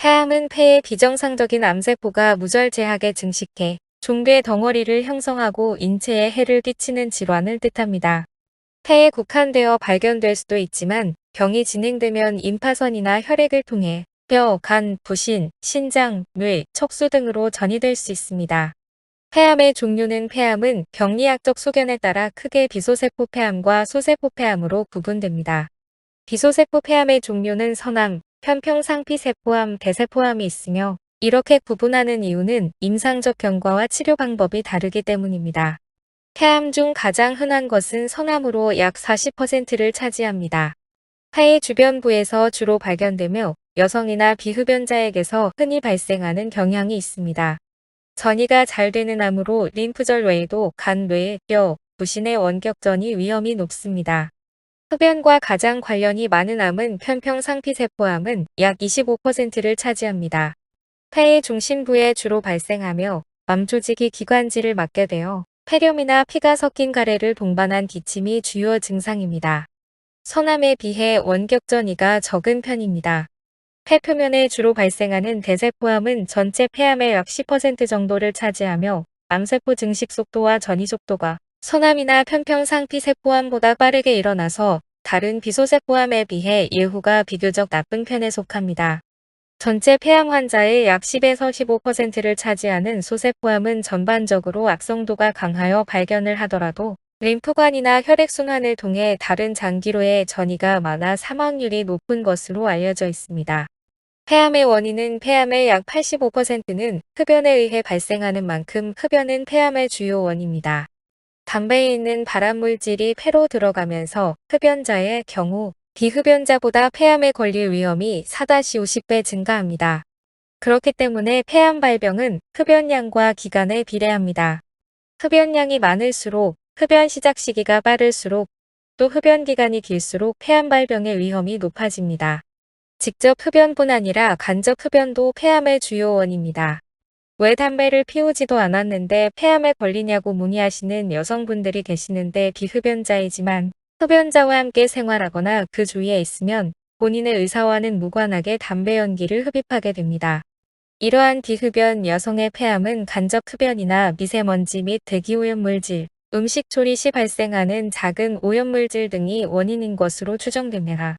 폐암은 폐에 비정상적인 암세포가 무절제하게 증식해 종괴 덩어리를 형성하고 인체에 해를 끼치는 질환을 뜻합니다. 폐에 국한되어 발견될 수도 있지만 병이 진행되면 임파선이나 혈액을 통해 뼈, 간, 부신, 신장, 뇌, 척수 등으로 전이될 수 있습니다. 폐암의 종류는 폐암은 병리학적 소견에 따라 크게 비소세포 폐암과 소세포 폐암으로 구분됩니다. 비소세포 폐암의 종류는 선암, 편평상피세포암, 대세포암이 있으며 이렇게 구분하는 이유는 임상적 경과와 치료 방법이 다르기 때문입니다. 폐암 중 가장 흔한 것은 선암으로 약 40%를 차지합니다. 폐의 주변부에서 주로 발견되며 여성이나 비흡연자에게서 흔히 발생하는 경향이 있습니다. 전이가 잘 되는 암으로 림프절 외에도 간, 뇌, 뼈, 부신의 원격전이 위험이 높습니다. 흡연과 가장 관련이 많은 암은 편평상피세포암은 약 25%를 차지합니다. 폐의 중심부에 주로 발생하며 암 조직이 기관지를 막게 되어 폐렴이나 피가 섞인 가래를 동반한 기침이 주요 증상입니다. 선암에 비해 원격전이가 적은 편입니다. 폐 표면에 주로 발생하는 대세포암은 전체 폐암의 약 10% 정도를 차지하며 암세포 증식 속도와 전이 속도가 선암이나 편평상피세포암보다 빠르게 일어나서 다른 비소세포암에 비해 예후가 비교적 나쁜 편에 속합니다. 전체 폐암 환자의 약 10에서 15%를 차지하는 소세포암은 전반적으로 악성도가 강하여 발견을 하더라도 림프관이나 혈액순환을 통해 다른 장기로의 전이가 많아 사망률이 높은 것으로 알려져 있습니다. 폐암의 원인은 폐암의 약 85%는 흡연에 의해 발생하는 만큼 흡연은 폐암의 주요 원인입니다. 담배에 있는 발암물질이 폐로 들어가면서 흡연자의 경우 비흡연자보다 폐암에 걸릴 위험이 4-50배 증가합니다. 그렇기 때문에 폐암 발병은 흡연량과 기간에 비례합니다. 흡연량이 많을수록 흡연 시작 시기가 빠를수록 또 흡연 기간이 길수록 폐암 발병의 위험이 높아집니다. 직접 흡연뿐 아니라 간접 흡연도 폐암의 주요 원인입니다. 왜 담배를 피우지도 않았는데 폐암에 걸리냐고 문의하시는 여성분들이 계시는데 비흡연자이지만 흡연자와 함께 생활하거나 그 주위에 있으면 본인의 의사와는 무관하게 담배 연기를 흡입하게 됩니다. 이러한 비흡연 여성의 폐암은 간접 흡연이나 미세먼지 및 대기오염물질, 음식 조리 시 발생하는 작은 오염물질 등이 원인인 것으로 추정됩니다.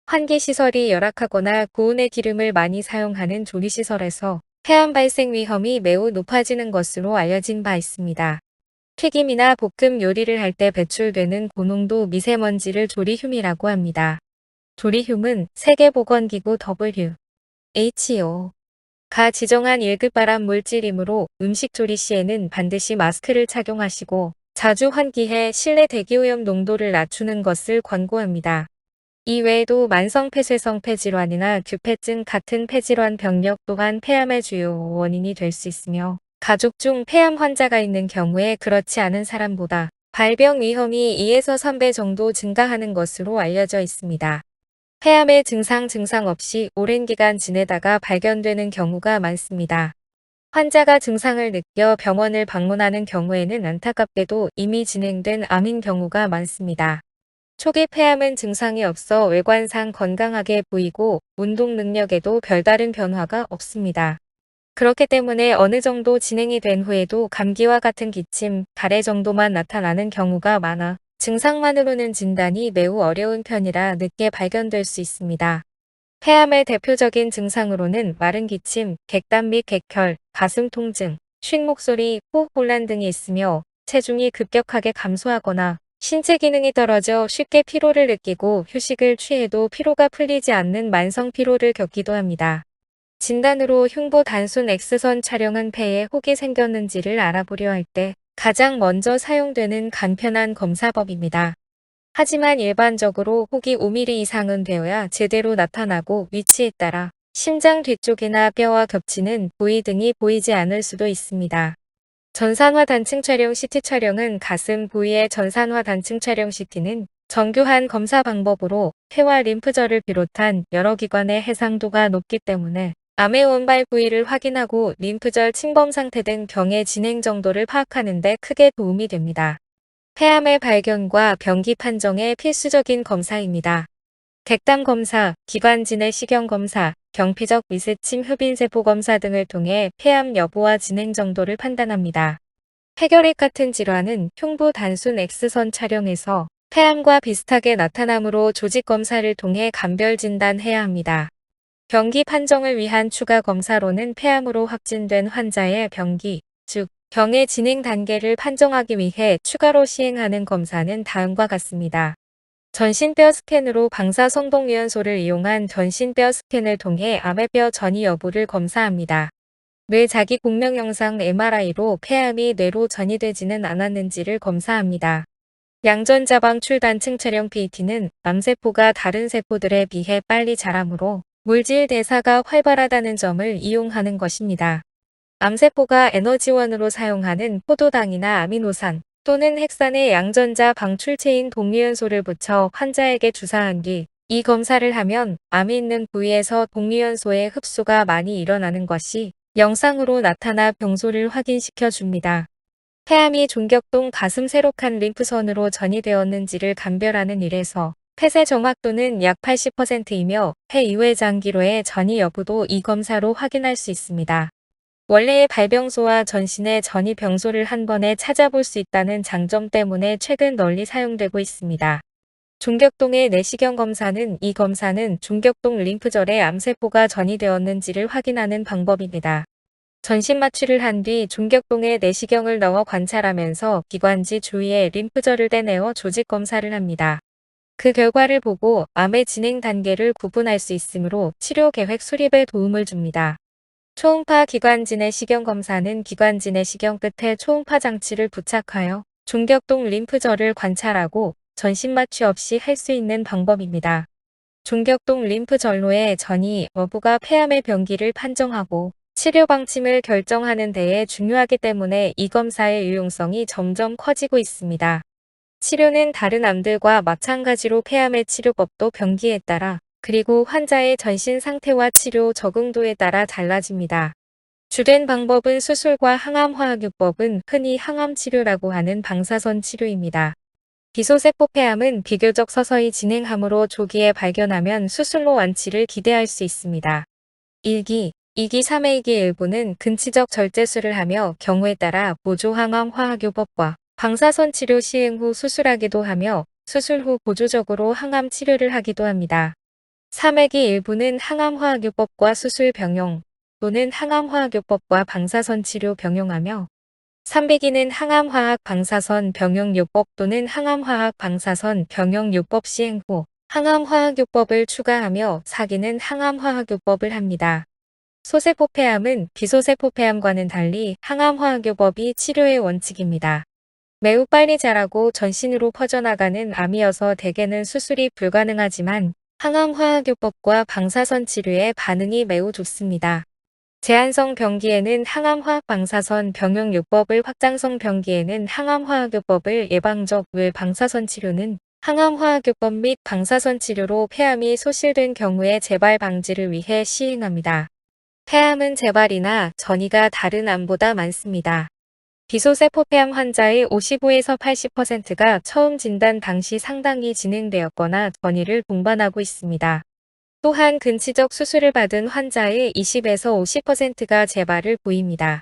환기시설이 열악하거나 고온의 기름을 많이 사용하는 조리시설에서 폐암 발생 위험이 매우 높아지는 것으로 알려진 바 있습니다. 튀김이나 볶음 요리를 할 때 배출되는 고농도 미세먼지를 조리듐이라고 합니다. 조리듐은 세계보건기구 WHO 가 지정한 1급 발암 물질이므로 음식 조리 시에는 반드시 마스크를 착용하시고 자주 환기해 실내 대기오염 농도를 낮추는 것을 권고합니다. 이 외에도 만성 폐쇄성 폐질환이나 규폐증 같은 폐질환 병력 또한 폐암의 주요 원인이 될 수 있으며 가족 중 폐암 환자가 있는 경우에 그렇지 않은 사람보다 발병 위험이 2에서 3배 정도 증가하는 것으로 알려져 있습니다. 폐암의 증상 없이 오랜 기간 지내다가 발견되는 경우가 많습니다. 환자가 증상을 느껴 병원을 방문하는 경우에는 안타깝게도 이미 진행된 암인 경우가 많습니다. 초기 폐암은 증상이 없어 외관상 건강하게 보이고 운동 능력에도 별다른 변화가 없습니다. 그렇기 때문에 어느 정도 진행이 된 후에도 감기와 같은 기침, 가래 정도만 나타나는 경우가 많아 증상만으로는 진단이 매우 어려운 편이라 늦게 발견될 수 있습니다. 폐암의 대표적인 증상으로는 마른 기침, 객담 및 객혈, 가슴 통증, 쉰 목소리, 호흡곤란 등이 있으며 체중이 급격하게 감소하거나 신체 기능이 떨어져 쉽게 피로를 느끼고 휴식을 취해도 피로가 풀리지 않는 만성 피로를 겪기도 합니다. 진단으로 흉부 단순 X선 촬영은 폐에 혹이 생겼는지를 알아보려 할 때 가장 먼저 사용되는 간편한 검사법입니다. 하지만 일반적으로 혹이 5mm 이상은 되어야 제대로 나타나고 위치에 따라 심장 뒤쪽이나 뼈와 겹치는 부위 등이 보이지 않을 수도 있습니다. 전산화 단층 촬영 CT 촬영은 가슴 부위의 전산화 단층 촬영 CT는 정교한 검사 방법으로 폐와 림프절을 비롯한 여러 기관의 해상도가 높기 때문에 암의 원발 부위를 확인하고 림프절 침범 상태 등 병의 진행 정도를 파악하는 데 크게 도움이 됩니다. 폐암의 발견과 병기 판정의 필수적인 검사입니다. 객담 검사, 기관지 내 시경 검사, 경피적 미세침 흡인세포 검사 등을 통해 폐암 여부와 진행 정도를 판단합니다. 폐결핵 같은 질환은 흉부 단순 X선 촬영에서 폐암과 비슷하게 나타나므로 조직 검사를 통해 감별 진단해야 합니다. 병기 판정을 위한 추가 검사로는 폐암으로 확진된 환자의 병기, 즉 병의 진행 단계를 판정하기 위해 추가로 시행하는 검사는 다음과 같습니다. 전신뼈 스캔으로 방사성동위원소를 이용한 전신뼈 스캔을 통해 암의 뼈 전이 여부를 검사합니다. 뇌 자기 공명 영상 MRI로 폐암이 뇌로 전이되지는 않았는지를 검사합니다. 양전자방 출단층 촬영 PET는 암세포가 다른 세포들에 비해 빨리 자라므로 물질 대사가 활발하다는 점을 이용하는 것입니다. 암세포가 에너지원으로 사용하는 포도당이나 아미노산 또는 핵산의 양전자 방출체인 동위원소를 붙여 환자에게 주사한 뒤 이 검사를 하면 암이 있는 부위에서 동위원소의 흡수가 많이 일어나는 것이 영상으로 나타나 병소를 확인시켜 줍니다. 폐암이 존격동 가슴 세로칸 림프선으로 전이되었는지를 감별하는 일에서 폐쇄 정확도는 약 80%이며 폐 이외 장기로의 전이 여부도 이 검사로 확인할 수 있습니다. 원래의 발병소와 전신의 전이 병소를 한 번에 찾아볼 수 있다는 장점 때문에 최근 널리 사용되고 있습니다. 존격동의 내시경 검사는 이 검사는 존격동 림프절에 암세포가 전이되었는지를 확인하는 방법입니다. 전신 마취를 한 뒤 존격동에 내시경을 넣어 관찰하면서 기관지 주위에 림프절을 떼내어 조직 검사를 합니다. 그 결과를 보고 암의 진행 단계를 구분할 수 있으므로 치료 계획 수립에 도움을 줍니다. 초음파 기관지 내시경 검사는 기관지 내시경 끝에 초음파 장치를 부착하여 존격동 림프절을 관찰하고 전신 마취 없이 할 수 있는 방법입니다. 존격동 림프절로의 전이 여부가 폐암의 병기를 판정하고 치료 방침을 결정하는 데에 중요하기 때문에 이 검사의 유용성이 점점 커지고 있습니다. 치료는 다른 암들과 마찬가지로 폐암의 치료법도 병기에 따라 그리고 환자의 전신 상태와 치료 적응도에 따라 달라집니다. 주된 방법은 수술과 항암화학요법은 흔히 항암치료라고 하는 방사선 치료입니다. 비소세포 폐암은 비교적 서서히 진행하므로 조기에 발견하면 수술로 완치를 기대할 수 있습니다. 1기, 2기, 3회기 일부는 근치적 절제술을 하며 경우에 따라 보조항암 화학요법과 방사선 치료 시행 후 수술하기도 하며 수술 후 보조적으로 항암 치료를 하기도 합니다. 3회기 일부는 항암화학요법과 수술 병용 또는 항암화학요법과 방사선 치료 병용하며 3회기는 항암화학 방사선 병용요법 또는 항암화학 방사선 병용요법 시행 후 항암화학요법을 추가하며 4기는 항암화학요법을 합니다. 소세포폐암은 비소세포폐암과는 달리 항암화학요법이 치료의 원칙입니다. 매우 빨리 자라고 전신으로 퍼져나가는 암이어서 대개는 수술이 불가능하지만 항암화학요법과 방사선 치료의 반응이 매우 좋습니다. 제한성 병기에는 항암화학 방사선 병용요법을 확장성 병기에는 항암화학요법을 예방적 외 방사선 치료는 항암화학요법 및 방사선 치료로 폐암이 소실된 경우의 재발 방지를 위해 시행합니다. 폐암은 재발이나 전이가 다른 암보다 많습니다. 비소세포폐암 환자의 55에서 80%가 처음 진단 당시 상당히 진행되었거나 전이를 동반하고 있습니다. 또한 근치적 수술을 받은 환자의 20에서 50%가 재발을 보입니다.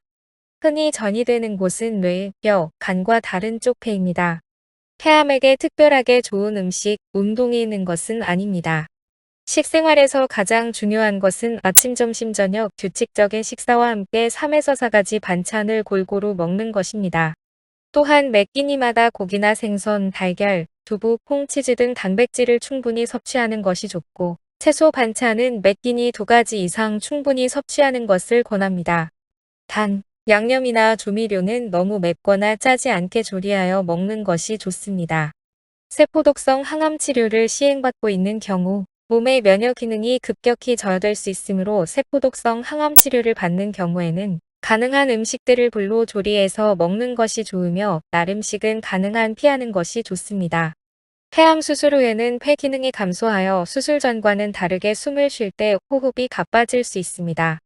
흔히 전이되는 곳은 뇌, 뼈, 간과 다른 쪽 폐입니다. 폐암에게 특별하게 좋은 음식, 운동이 있는 것은 아닙니다. 식생활에서 가장 중요한 것은 아침, 점심, 저녁 규칙적인 식사와 함께 3에서 4가지 반찬을 골고루 먹는 것입니다. 또한 매 끼니마다 고기나 생선, 달걀, 두부, 콩, 치즈 등 단백질을 충분히 섭취하는 것이 좋고 채소 반찬은 매 끼니 2가지 이상 충분히 섭취하는 것을 권합니다. 단, 양념이나 조미료는 너무 맵거나 짜지 않게 조리하여 먹는 것이 좋습니다. 세포독성 항암 치료를 시행받고 있는 경우 몸의 면역 기능이 급격히 저하될 수 있으므로 세포독성 항암 치료를 받는 경우에는 가능한 음식들을 불로 조리해서 먹는 것이 좋으며 날 음식은 가능한 피하는 것이 좋습니다. 폐암 수술 후에는 폐 기능이 감소하여 수술 전과는 다르게 숨을 쉴 때 호흡이 가빠질 수 있습니다.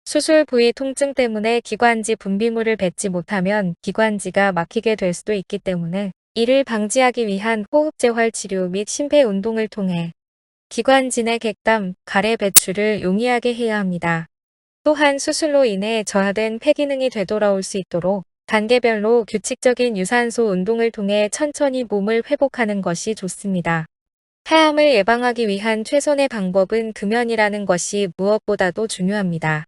수술 부위 통증 때문에 기관지 분비물을 뱉지 못하면 기관지가 막히게 될 수도 있기 때문에 이를 방지하기 위한 호흡 재활 치료 및 심폐 운동을 통해 기관지내 객담, 가래 배출을 용이하게 해야 합니다. 또한 수술로 인해 저하된 폐기능이 되돌아올 수 있도록 단계별로 규칙적인 유산소 운동을 통해 천천히 몸을 회복하는 것이 좋습니다. 폐암을 예방하기 위한 최선의 방법은 금연이라는 것이 무엇보다도 중요합니다.